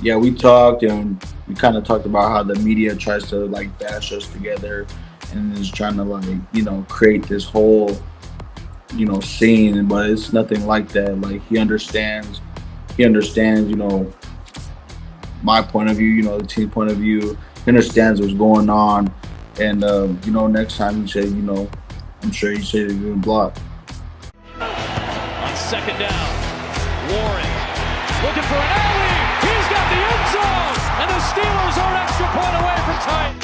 Yeah, we talked and we kind of talked about how the media tries to like bash us together and is trying to like create this whole scene, but it's nothing like that. Like he understands my point of view, the team point of view. He understands what's going on, and next time you say, I'm sure you say you're gonna block. On second down, Warren looking for an alley. He's got the end zone, and the Steelers are an extra point away from tying.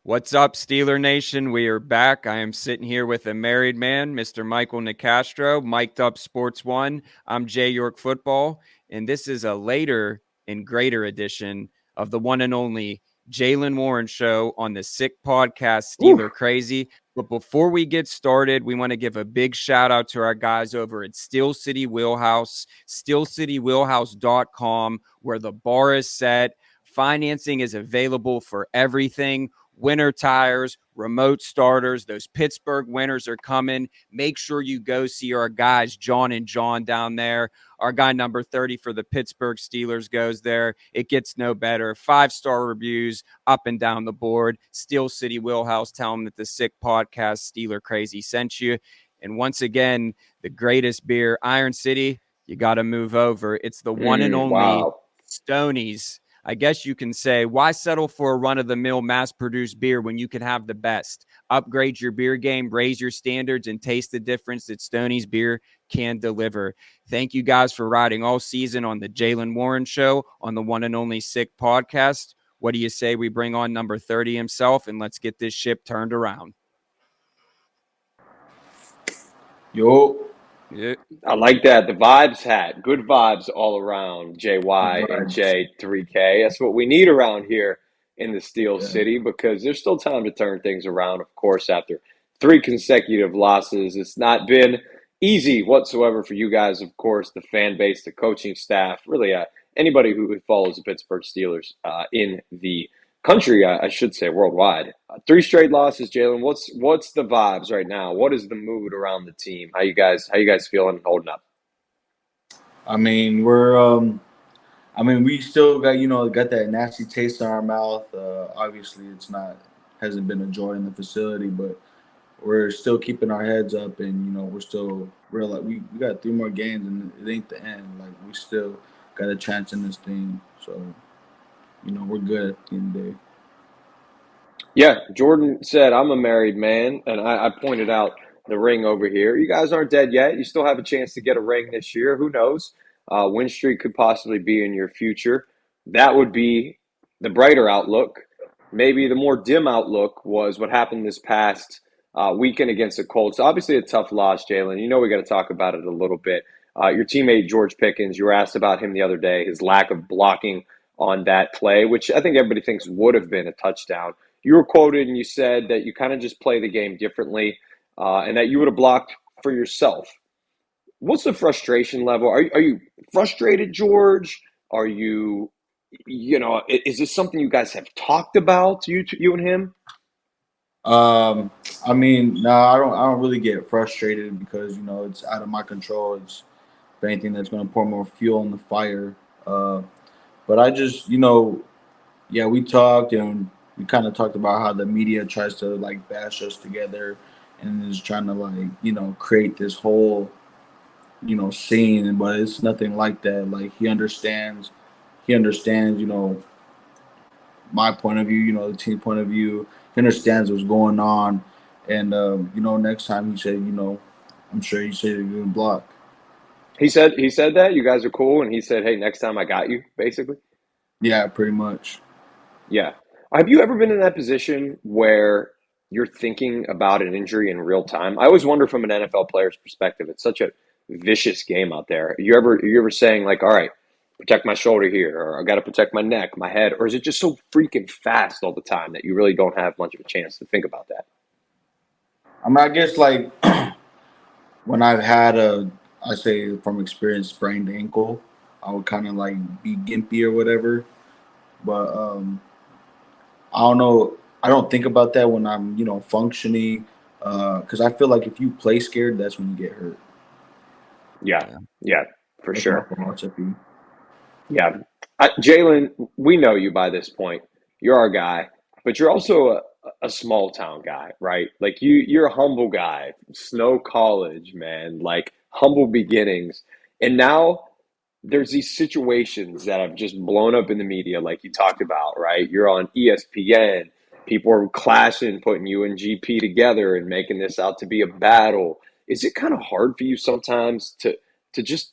What's up, Steeler Nation? We are back. I am sitting here with a married man, Mr. Michael Nicastro, Mic'd Up Sports One. I'm Jay York Football, and this is a later and greater edition of the one and only Jaylen Warren Show on the Sick Podcast, Steeler Crazy. But before we get started, we want to give a big shout out to our guys over at Steel City Wheelhouse, steelcitywheelhouse.com, where the bar is set. Financing is available for everything. Winter tires, remote starters, those Pittsburgh winters are coming. Make sure you go see our guys, John and John, down there. Our guy number 30 for the Pittsburgh Steelers goes there. It gets no better. 5-star reviews up and down the board. Steel City Wheelhouse, tell them that the Sick Podcast Steeler Crazy sent you. And once again, the greatest beer, Iron City, you got to move over. It's the one and only Stoney's. I guess you can say, why settle for a run-of-the-mill mass-produced beer when you can have the best? Upgrade your beer game, raise your standards, and taste the difference that Stoney's beer can deliver. Thank you guys for riding all season on the Jaylen Warren Show on the one and only Sick Podcast. What do you say we bring on number 30 himself, and let's get this ship turned around? Yo. Yeah. I like that. The vibes hat. Good vibes all around, JY and Vibes. J3K. That's what we need around here in the Steel Yeah. City because there's still time to turn things around, of course, after 3 consecutive losses. It's not been easy whatsoever for you guys, of course, the fan base, the coaching staff, really anybody who follows the Pittsburgh Steelers in the country, I should say, worldwide. 3 straight losses, Jaylen. What's the vibes right now? What is the mood around the team? How you guys feeling and holding up? I mean, we still got that nasty taste in our mouth. Obviously, hasn't been a joy in the facility, but we're still keeping our heads up, and we're like we got 3 more games, and it ain't the end. Like we still got a chance in this thing, so we're good at the end of the day. Yeah, Jordan said, I'm a married man, and I pointed out the ring over here. You guys aren't dead yet. You still have a chance to get a ring this year. Who knows? Win streak could possibly be in your future. That would be the brighter outlook. Maybe the more dim outlook was what happened this past weekend against the Colts. Obviously, a tough loss, Jaylen. You know we got to talk about it a little bit. Your teammate, George Pickens, you were asked about him the other day, his lack of blocking on that play, which I think everybody thinks would have been a touchdown. You were quoted and you said that you kind of just play the game differently and that you would have blocked for yourself. What's the frustration level? Are you frustrated, George? Are you, is this something you guys have talked about, you and him? I mean, no, I don't really get frustrated because it's out of my control. It's if anything that's going to pour more fuel on the fire. But I just yeah, we talked and we kind of talked about how the media tries to like bash us together and is trying to like create this whole scene, but it's nothing like that. Like he understands my point of view, the team point of view. He understands what's going on, and next time he said, I'm sure you say you're gonna block. He said that you guys are cool, and he said, "Hey, next time I got you," basically. Yeah, pretty much. Yeah. Have you ever been in that position where you're thinking about an injury in real time? I always wonder from an NFL player's perspective. It's such a vicious game out there. Are you ever saying like, all right, protect my shoulder here, or I got to protect my neck, my head, or is it just so freaking fast all the time that you really don't have much of a chance to think about that? I mean, I guess like when I've had I say from experience, sprained ankle, I would kind of like be gimpy or whatever. But I don't know. I don't think about that when I'm functioning, because I feel like if you play scared, that's when you get hurt. Yeah. for That's my sure. philosophy. Yeah. Jaylen, we know you by this point. You're our guy, but you're also a small town guy, right? Like you're a humble guy, Snow College, man, like humble beginnings. And now there's these situations that have just blown up in the media, like you talked about, right? You're on ESPN. People are clashing, putting you and GP together and making this out to be a battle. Is it kind of hard for you sometimes to just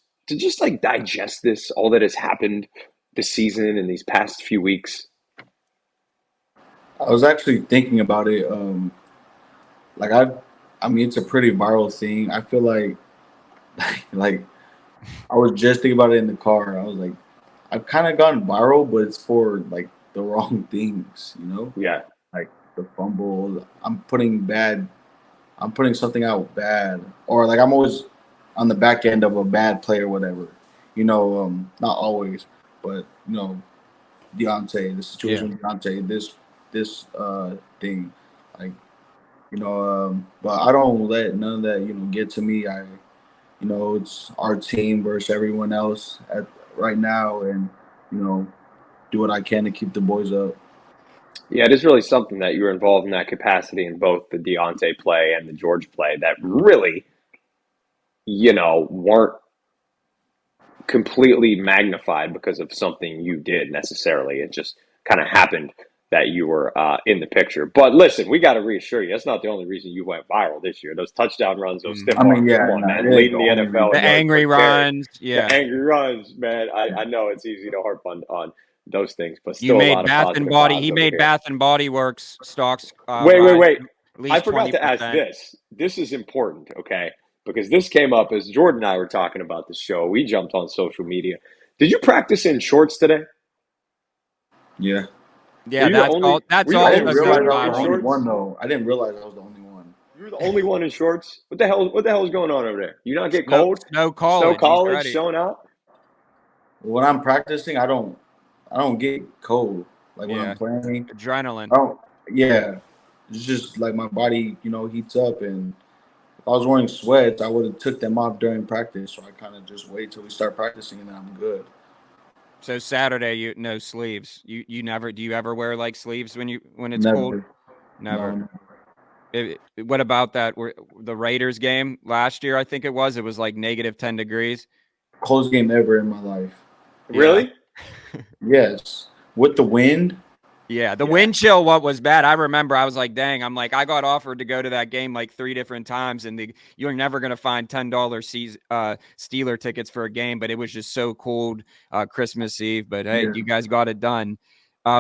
like digest this, all that has happened this season and these past few weeks? I was actually thinking about it. Like I mean, it's a pretty viral thing. I feel like, like I was just thinking about it in the car. I was like, I've kind of gone viral, but it's for like the wrong things, you know, Yeah. like the fumble. I'm putting something out bad, or like I'm always on the back end of a bad play or whatever. You know, not always, but you know, Deontay, the Yeah. situation with Deontay, this thing, like but I don't let none of that get to me. It's our team versus everyone else at right now, and you know, do what I can to keep the boys up. Yeah, it is really something that you were involved in that capacity in both the Deontay play and the George play that really, weren't completely magnified because of something you did necessarily. It just kind of happened that you were in the picture. But listen, we got to reassure you, that's not the only reason you went viral this year. Those touchdown runs, those stiff I mean, arms, yeah, come on, no, man. it ain't Leading the the only NFL reason. The in yards per angry carry. runs. The Yeah. angry runs, man. I know it's easy to harp on those things, but You still a made lot of Bath and positive Body. vibes He over made here. Bath and Body Works stocks Wait, wait, rise wait. at I least forgot to ask 20%. this. This is important, okay? Because this came up as Jordan and I were talking about the show. We jumped on social media. Did you practice in shorts today? Yeah, Yeah, that's all. Were That's you the I also didn't only realize going I center was in the only viral. one shorts? though. I didn't realize I was the only one. You were the only one in shorts? What the hell is going on over there? You not get Snow, cold? Snow Snow College. He's college ready. showing out? When I'm practicing, I don't get cold. Like when I'm Yeah, playing, adrenaline. I don't. Yeah, it's just like my body, heats up, and if I was wearing sweats, I would have took them off during practice. So I kind of just wait till we start practicing, and then I'm good. So Saturday, you no sleeves. You never. Do you ever wear like sleeves when it's cold? Never. Never. No. What about that? The Raiders game last year? I think it was. It was like -10 degrees. Coldest game ever in my life. Yeah. Really? Yes. With the wind. Yeah, the Yeah. wind chill what was bad. I remember I was like, dang, I'm like, I got offered to go to that game like 3 different times, and you're never gonna find $10 Steeler tickets for a game, but it was just so cold Christmas Eve. But hey, Yeah. you guys got it done.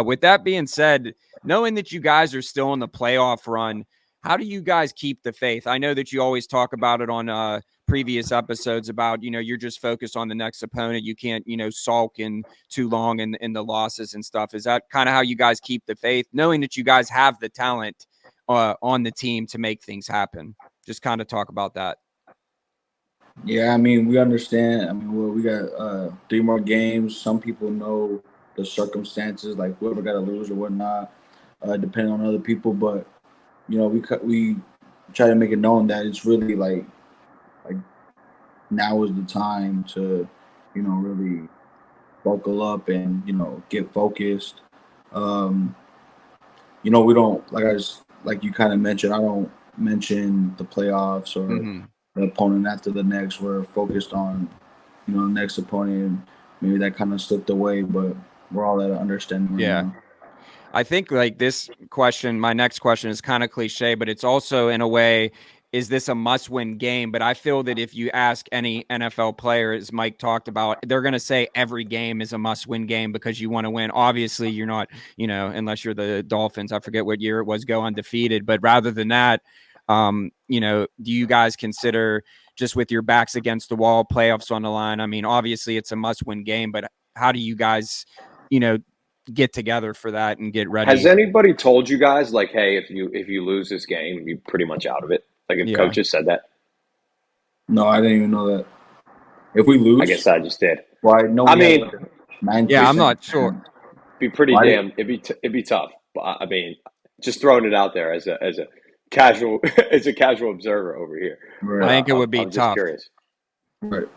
With that being said, knowing that you guys are still in the playoff run, how do you guys keep the faith? I know that you always talk about it on previous episodes about, you're just focused on the next opponent. You can't, sulk in too long in the losses and stuff. Is that kind of how you guys keep the faith, knowing that you guys have the talent on the team to make things happen? Just kind of talk about that. Yeah, I mean, we understand. I mean, well, we got 3 more games. Some people know the circumstances, like whoever got to lose or whatnot, depending on other people. But we try to make it known that it's really like now is the time to really buckle up and get focused. Um, we don't like you kind of mentioned. I don't mention the playoffs or Mm-hmm. the opponent after the next. We're focused on the next opponent. Maybe that kind of slipped away, but we're all at an understanding right Yeah. now. I think like this question, my next question is kind of cliche, but it's also in a way, is this a must-win game? But I feel that if you ask any NFL player, as Mike talked about, they're going to say every game is a must-win game because you want to win. Obviously, you're not, unless you're the Dolphins. I forget what year it was, go undefeated. But rather than that, do you guys consider just with your backs against the wall, playoffs on the line? I mean, obviously it's a must-win game, but how do you guys, get together for that and get Has ready? anybody told you guys like, hey, if you lose this game, you're pretty much out of it? Like if Yeah. coaches said that? No, I didn't even know that. If we I guess lose, I just did. well, I know I we have mean, like a 9%. Yeah, I'm not sure. be pretty Why? damn. It'd be tough. But I mean, just throwing it out there as a casual as a casual observer over here. I Right. think it would I be was just tough. curious. Right.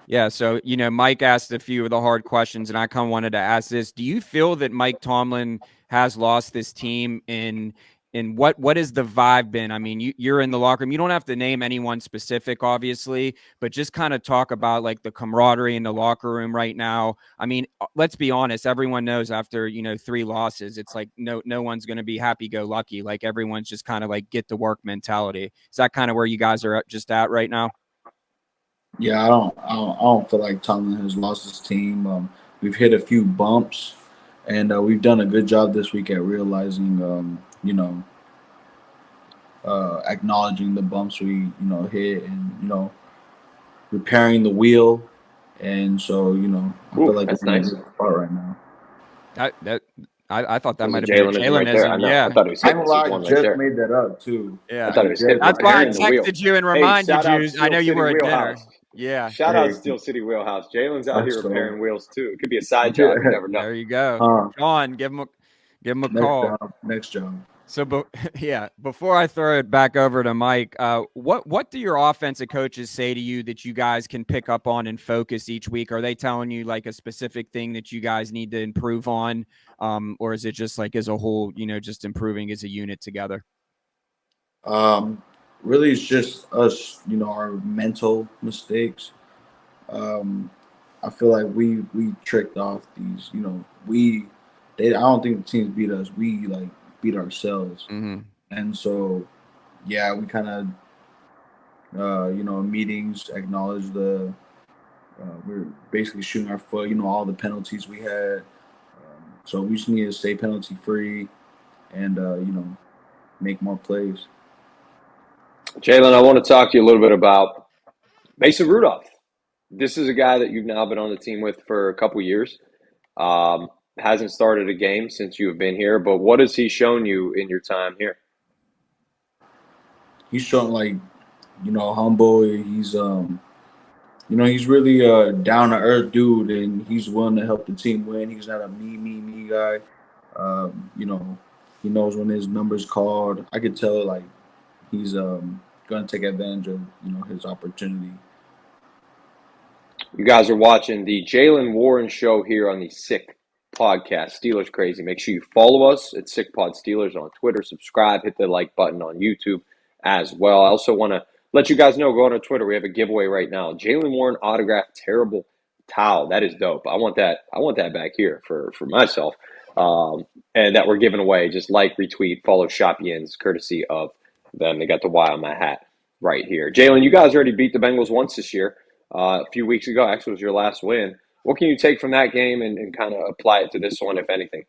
Yeah, so Mike asked a few of the hard questions, and I kind of wanted to ask this: do you feel that Mike Tomlin has lost this team in what has the vibe been? I mean, you're in the locker room. You don't have to name anyone specific, obviously, but just kind of talk about like the camaraderie in the locker room right now. I mean, let's be honest. Everyone knows after 3 losses, it's like no one's going to be happy go lucky. Like everyone's just kind of like get to work mentality. Is that kind of where you guys are just at right now? Yeah, I don't feel like Tomlin has lost his team. We've hit a few bumps, and we've done a good job this week at realizing, acknowledging the bumps we hit, and repairing the wheel. And so I feel Ooh, like that's we're in a nice. good spot right now. I thought that Was might it have been a Jalen right there? I Jalenism. know. I Yeah, thought he was I hitting ain't gonna us with lie, one right Jeff there. made that up too. I yeah. thought he was hitting, That's why I repairing the wheel. texted you and Hey, reminded shout out you. I Steel know you City were at dinner. Wheelhouse. Yeah, Shout out Hey, Steel City Wheelhouse. Jalen's out let's here go. repairing wheels too. It could be a side job. You never know. there you go. uh, Sean, give him a next call. job, next job. So, yeah, before I throw it back over to Mike, what do your offensive coaches say to you that you guys can pick up on and focus each week? Are they telling you like a specific thing that you guys need to improve on, or is it just like as a whole, just improving as a unit together? Um, Really, it's just us, our mental mistakes. Um, I feel like we tricked off these, I don't think the teams beat us. We like beat ourselves, Mm-hmm. and so yeah, we kind of in meetings acknowledge the we're basically shooting our foot. All the penalties we had. So we just need to stay penalty free and make more plays. Jalen, I want to talk to you a little bit about Mason Rudolph. This is a guy that you've now been on the team with for a couple years. Um, hasn't started a game since you have been here, but what has he shown you in your time here? He's showing like humble. He's really a down to earth dude, and he's willing to help the team win. He's not a me guy. He knows when his number's called. I could tell like he's going to take advantage of his opportunity. You guys are watching the Jaylen Warren show here on the Sick Podcast, Steelers Crazy. Make sure you follow us at Sick Pod Steelers on Twitter. Subscribe, hit the like button on YouTube as well. I also want to let you guys know, go on our Twitter. We have a giveaway right now. Jaylen Warren autographed terrible towel. That is dope. I want that back here for myself. And that we're giving away. Just like, retweet, follow Shop Yins, courtesy of them. They got the Y on my hat right here. Jaylen, you guys already beat the Bengals once this year. A few weeks ago, actually, was your last win. What can you take from that game and kind of apply it to this one, if anything?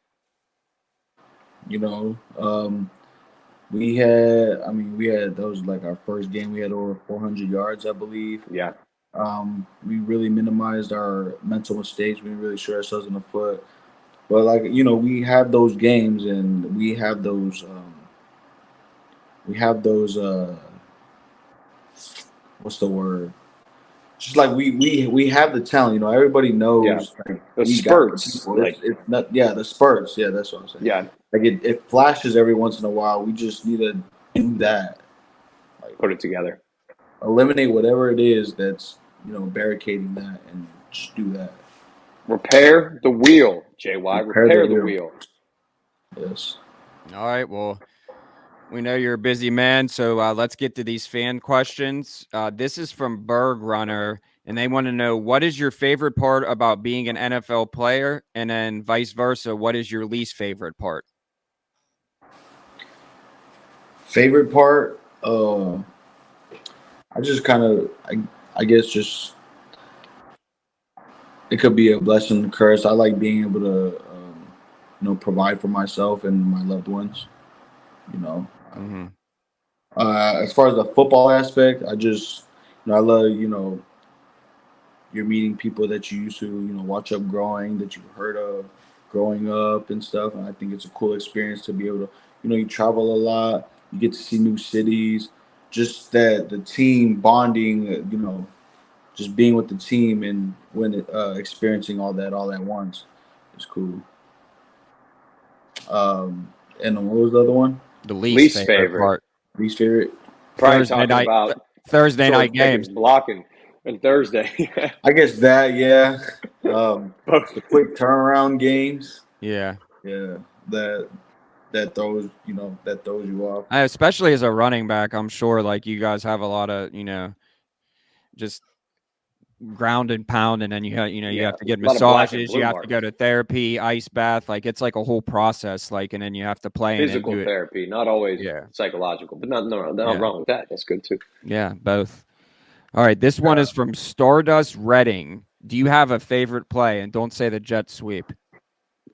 You know, we had that was like our first game. We had over 400 yards, I believe. Yeah. We really minimized our mental mistakes. We didn't really shoot ourselves in the foot. But like we have those games, and we have those. What's the word? Just like we have the talent. Everybody knows. Yeah. Like The we got the spurts, people. like, It's not. Yeah, the spurts. Yeah, that's what I'm saying. yeah, Like it flashes every once in a while. We just need to do that. Like put it together. eliminate whatever it is that's barricading that, and just do that. Repair the wheel, JY. Repair the Repair the wheel. wheel. Yes. All right. Well, we know you're a busy man, so let's get to these fan questions. This is from Berg Runner, and they want to know, what is your favorite part about being an NFL player, and then vice versa, what is your least favorite part? Favorite part? I just kind of, I guess, just it could be a blessing and a curse. I like being able to, provide for myself and my loved ones. You know, Mm-hmm. as far as the football aspect, I just, I love, you're meeting people that you used to, watch up growing, that you heard of growing up and stuff. And I think it's a cool experience to be able to, you travel a lot, you get to see new cities, just that the team bonding, just being with the team and experiencing all that all at once is cool. And then what was the other one? The least Least favorite favorite. part. Least favorite? Probably Thursday talking night. about Thursday George night games. Pickens blocking. And Thursday. I guess that, yeah. Both. The quick turnaround games, Yeah. yeah, that throws you off. Especially as a running back, I'm sure like you guys have a lot of, just ground and pound, and then you have to get A lot of black and massages, blue you have to go marks. to therapy, ice bath, like it's like a whole process, like, and then you have to play and then Physical do it. therapy, not always Yeah. psychological, but not Yeah. wrong with that. That's good too. Yeah, both. All right, this one is from Stardust Redding. Do you have a favorite play? And don't say the jet sweep.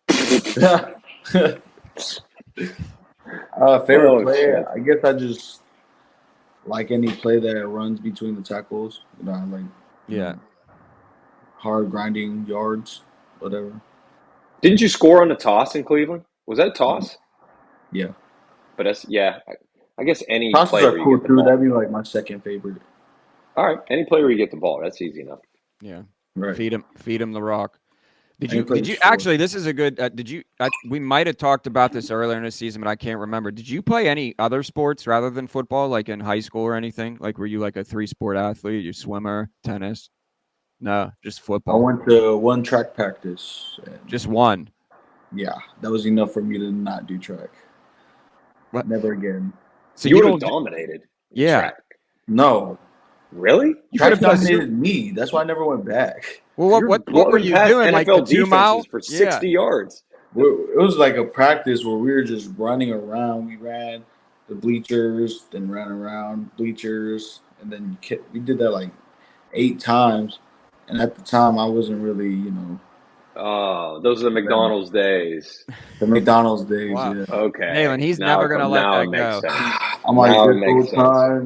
Favorite Oh, play, shit. I guess I just like any play that runs between the tackles. I like Yeah. hard grinding yards, whatever. Didn't you score on a toss in Cleveland? Was that a toss? Yeah, But that's I guess any tosses play are where you cool get the too. ball. That'd be like my second favorite. All right, any play where you get the ball, that's easy enough. Yeah. Right. Feed him the rock. Did Any play you to score. actually, this is a good, we might have talked about this earlier in the season, but I can't remember. Did you play any other sports rather than football, like in high school or anything? Like, were you like a 3-sport athlete? You swimmer, tennis? No, just I football. went to one track practice. Just one. Yeah, that was enough for me to not do track. What? Never again. So You you would have don't, dominated. yeah. Track. No, Really? You track could have done dominated me. That's why I never went back. Well, You're what were blowing you past doing? Like the NFL 2 mile? defenses for 60 yards. It was like a practice where we were just running around. We ran the bleachers, then ran around bleachers, and then we did that like 8 times. And at the time, I wasn't really, Oh, those are the McDonald's days. the McDonald's days. Wow. Yeah, Okay. Jaylen, he's Now never gonna let now that it makes go. sense. I'm like, Now it this makes whole sense.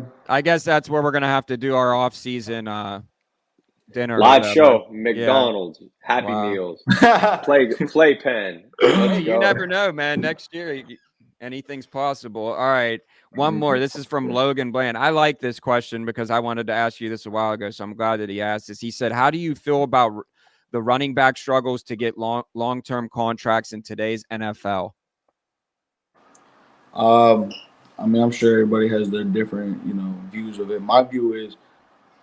time. I guess that's where we're gonna have to do our off-season dinner. Live or whatever. show, Yeah. McDonald's, Happy Wow. Meals, playpen. Let's Hey, go. you never know, man. Next year, anything's possible. All right, one more. This is from Logan Bland. I like this question because I wanted to ask you this a while ago, so I'm glad that he asked this. He said, "How do you feel about the running back struggles to get long-term contracts in today's NFL?" I mean, I'm sure everybody has their different, views of it. My view is,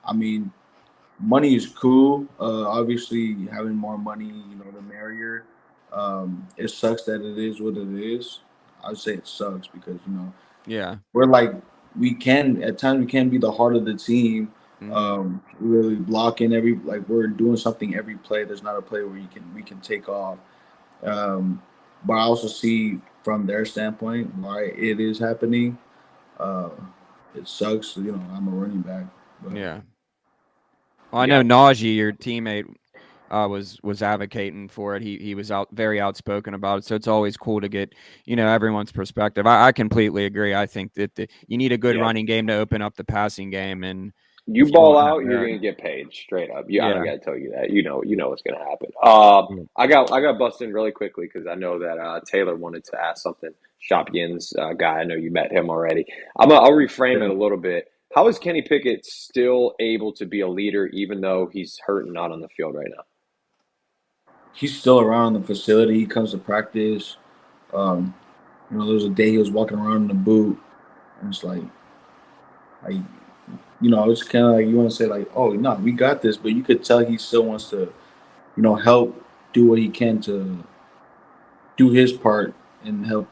I mean, money is cool. Obviously, having more money, the merrier. It sucks that it is what it is. I would say it sucks because Yeah. we're like at times we can be the heart of the team. Really blocking we're doing something every play. There's not a play where we can take off. But I also see from their standpoint why it is happening. It sucks. I'm a running back. But Yeah. Well, I know Najee, your teammate, was advocating for it. He was very outspoken about it. So it's always cool to get everyone's perspective. I completely agree. I think that you need a good running game to open up the passing game, and You if you ball don't have out, you're that- gonna get paid straight up. I Yeah. don't gotta tell you that. You know what's gonna happen. I got busted in really quickly because I know that Taylor wanted to ask something. Shop Yin's guy. I know you met him already. I'll reframe it a little bit. How is Kenny Pickett still able to be a leader even though he's hurt and not on the field right now? He's still around the facility. He comes to practice. There was a day he was walking around in the boot, and it's like it's kind of like you want to say like, oh no, we got this, but you could tell he still wants to, help do what he can to do his part and help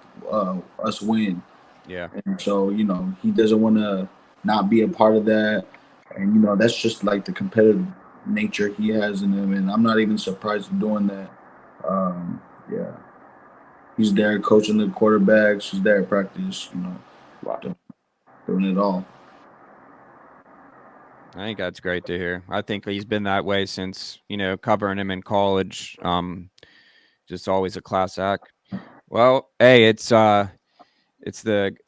us win. Yeah. And so he doesn't want to not be a part of that, and that's just like the competitive nature he has in him, and I'm not even surprised at doing that. Yeah, he's there coaching the quarterbacks. He's there at practice. Wow. Doing it all. I think that's great to hear. I think he's been that way since, covering him in college. Just always a class act. Well, hey, it's the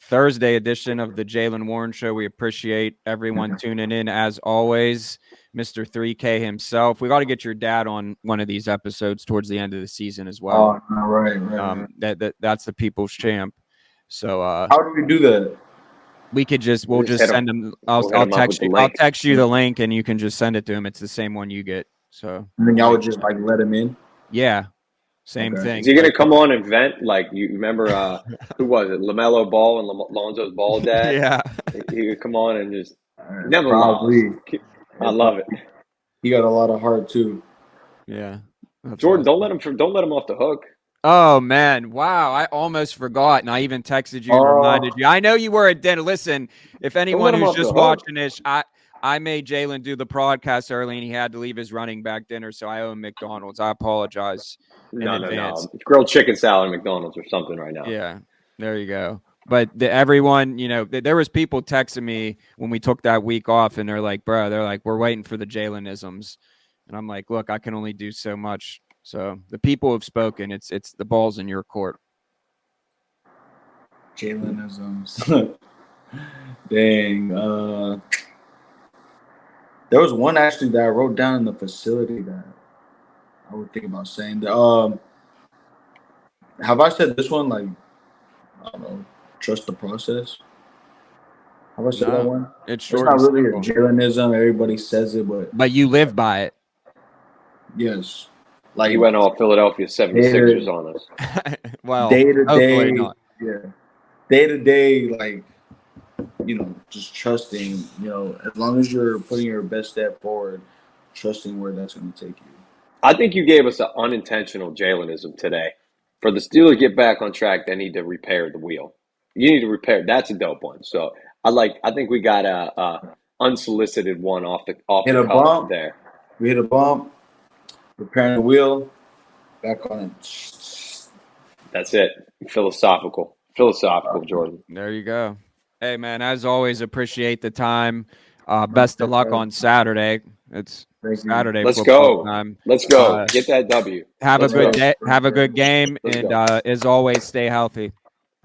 Thursday edition of the Jaylen Warren Show. We appreciate everyone tuning in as always. Mr. 3K himself. We got to get your dad on one of these episodes towards the end of the season as well. Oh, right. That's the people's champ. So how do we do that? we'll just send him. I'll text you the link and you can just send it to him. It's the same one you get. So and then y'all would just let him in. Yeah, same thing. Is he gonna come on and vent? Like you remember who was it? LaMelo Ball and Lonzo's Ball dad. Yeah, he would come on and just Probably. I love it. He got a lot of heart too. Yeah. That's Jordan, awesome. don't let him off the hook. Oh man, wow! I almost forgot, and I even texted you and reminded you. I know you were at dinner. Listen, if Don't anyone let him who's off the just hook. watching this, I made Jaylen do the podcast early, and he had to leave his running back dinner, so I owe him McDonald's. I apologize in advance. No. Grilled chicken salad at McDonald's or something right now. Yeah, there you go. But everyone, there was people texting me when we took that week off, and they're like, "Bro, we're waiting for the Jaylenisms," and I'm like, "Look, I can only do so much." So the people have spoken. It's the ball's in your court. Jaylenisms. Dang. There was one actually that I wrote down in the facility that I would think about saying. Have I said this one? Like, I don't know, trust the process. Have I said that one? It's It's short not and really simple. a Jaylenism. Everybody says it, But you live by it. yes. Like, He went all Philadelphia 76ers on us. Well, day to hopefully day, not. yeah, day to day, like, just trusting. As long as you're putting your best step forward, trusting where that's going to take you. I think you gave us an unintentional Jaylenism today. For the Steelers to get back on track, they need to repair the wheel. You need to repair. That's a dope one. So I think we got a unsolicited one off the Hit a cuff bump. there. We hit a bump. Repairing the wheel. Back on it. That's it. Philosophical, Jordan. There you go. Hey, man, as always, appreciate the time. Best of luck on Saturday. It's Saturday Let's football go. time. Let's go. Get that W. Have Let's a good go. day. Have a good game. Let's And go. as always, stay healthy.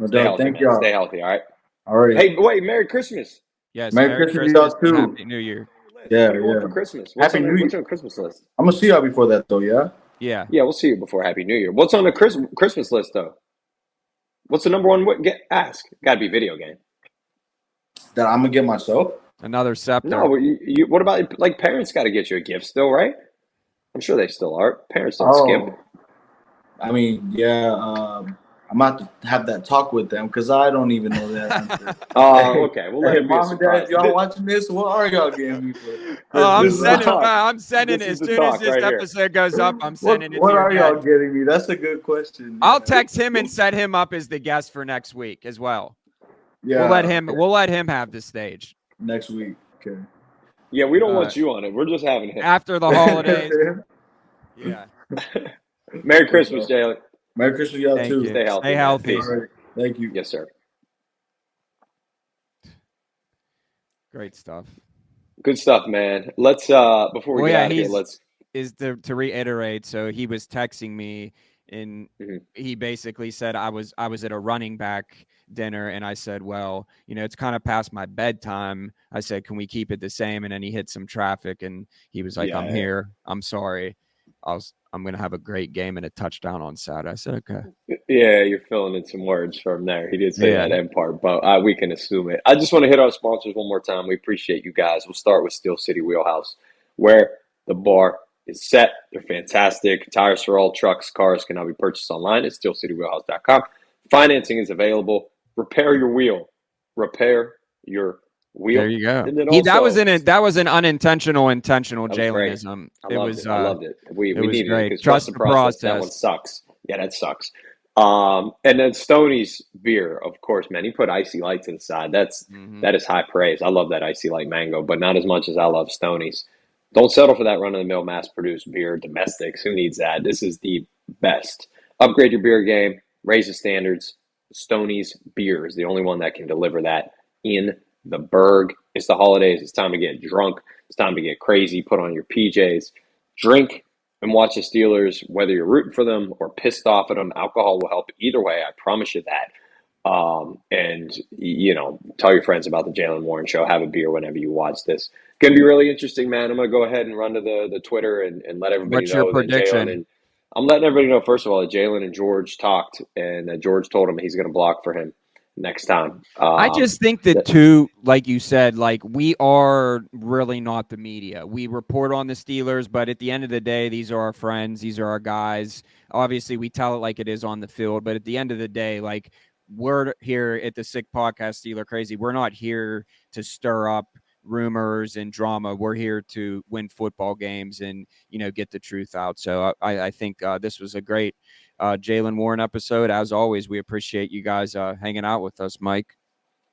Stay healthy, Thank man. y'all. Stay healthy, all right? All right. Hey, wait, Merry Christmas. Yes, Merry Christmas to y'all, too. Happy New Year. Yeah, What do you want yeah. for Christmas? What's Happy on New Year. the Christmas list? I'm gonna see y'all before that though. Yeah. Yeah. Yeah, we'll see you before Happy New Year. What's on the Christmas list, though? What's the number one? Ask. Got to be video game. That I'm gonna get myself. Another scepter. No, what about, like, parents got to get you a gift still, right? I'm sure they still are. Parents don't skimp. I mean, yeah. I'm about to have that talk with them because I don't even know that answer. Oh, okay. Well, let it be a Mom and Dad, surprise. if y'all watching this, what are y'all getting me for? I'm This is the talk. I'm sending This it is as the soon as talk this right here. episode goes up. I'm sending it What to your are dad. y'all getting me? That's a good question. I'll text him and set him up as the guest for next week as well. Yeah. We'll let him have the stage next week. Okay. Yeah, we don't want you on it. We're just having him. after the holidays. Yeah. Merry Christmas, Jaylen. Merry Christmas, y'all Thank too. you. Stay healthy. Stay healthy. Peace. All right. Thank you. Yes, sir. Great stuff. Good stuff, man. Let's before we get out of here, let's to reiterate. So he was texting me, and he basically said I was at a running back dinner, and I said, well, it's kind of past my bedtime. I said, can we keep it the same? And then he hit some traffic, and he was like, I'm here. I'm sorry. I'm gonna have a great game and a touchdown on Saturday. I said, okay. Yeah, you're filling in some words from there. He did say that end part, but we can assume it. I just want to hit our sponsors one more time. We appreciate you guys. We'll start with Steel City Wheelhouse, where the bar is set. They're fantastic. Tires for all trucks, cars can now be purchased online at steelcitywheelhouse.com. Financing is available. Repair your wheel. Repair your wheel. There you go. And then that was an intentional Jaylenism. I loved it. We needed great. it because Trust the process. That one sucks. Yeah, that sucks. And then Stoney's beer, of course, man. He put Icy Light to the side. That is high praise. I love that Icy Light mango, but not as much as I love Stoney's. Don't settle for that run-of-the-mill mass-produced beer. Domestics, who needs that? This is the best. Upgrade your beer game. Raise the standards. Stoney's beer is the only one that can deliver that in the Berg. It's the holidays. It's time to get drunk. It's time to get crazy. Put on your PJs. Drink and watch the Steelers, whether you're rooting for them or pissed off at them. Alcohol will help either way. I promise you that. And, tell your friends about the Jaylen Warren show. Have a beer whenever you watch this. Going to be really interesting, man. I'm going to go ahead and run to the Twitter and let everybody What's know your prediction? that Jaylen I'm letting everybody know, first of all, that Jaylen and George talked, and that George told him he's going to block for him next time. I just think that too, like you said, like we are really not the media. We report on the Steelers, but at the end of the day, these are our friends. These are our guys. Obviously, we tell it like it is on the field, but at the end of the day, like we're here at the Sick Podcast Steeler Crazy. We're not here to stir up rumors and drama. We're here to win football games and, get the truth out. So I think this was a great Jaylen Warren episode. As always, we appreciate you guys hanging out with us, Mike.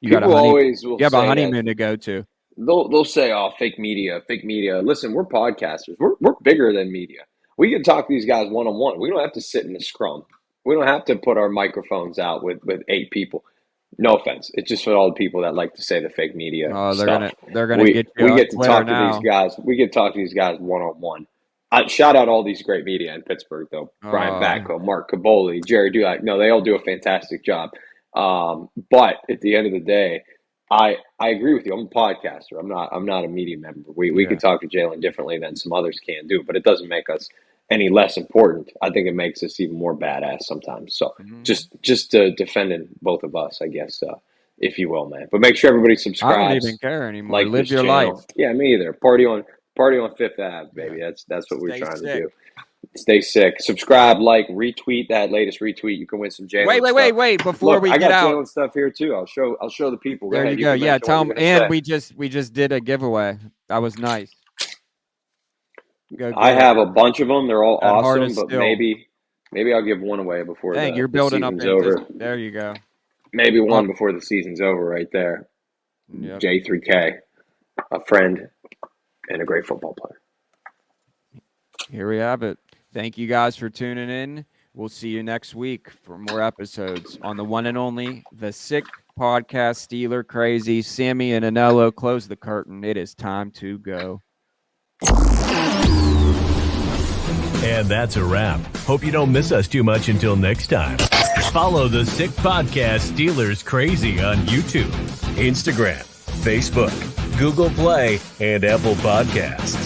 You always will have a say honeymoon to go to. They'll say, "Oh, fake media, fake media." Listen, we're podcasters. We're bigger than media. We can talk to these guys one-on-one. We don't have to sit in the scrum. We don't have to put our microphones out with 8 people. No offense. It's just for all the people that like to say the fake media stuff. They're gonna get you. We get to talk now. to these guys. We get to talk to these guys one-on-one. Shout out all these great media in Pittsburgh, though. Brian Batko, Mark Caboli, Jerry Dulac. No, they all do a fantastic job. But at the end of the day, I agree with you. I'm a podcaster. I'm not a media member. We can talk to Jaylen differently than some others can do, but it doesn't make us any less important. I think it makes us even more badass sometimes. So just defending both of us, I guess, if you will, man. But make sure everybody subscribes. I don't even care anymore. Like Live your channel. life. Yeah, me either. Party on Fifth Ave, baby. That's what we're trying to do. Stay sick. Subscribe, like, retweet that latest retweet. You can win some Jaylen. Wait! Before we get out, I got Jaylen stuff here too. I'll show the people. There you go. Yeah, tell them. And we just did a giveaway. That was nice. I have a bunch of them. They're all awesome, but still. maybe I'll give one away before you're building the up season's over. There you go. Maybe one before the season's over, right there. Yep. J3K, a friend and a great football player. Here we have it. Thank you guys for tuning in. We'll see you next week for more episodes on the one and only The Sick Podcast. Steeler Crazy. Sammy and Anello, close the curtain. It is time to go. And that's a wrap. Hope you don't miss us too much until next time. Follow The Sick Podcast Steelers Crazy on YouTube, Instagram, Facebook, Google Play, and Apple Podcasts.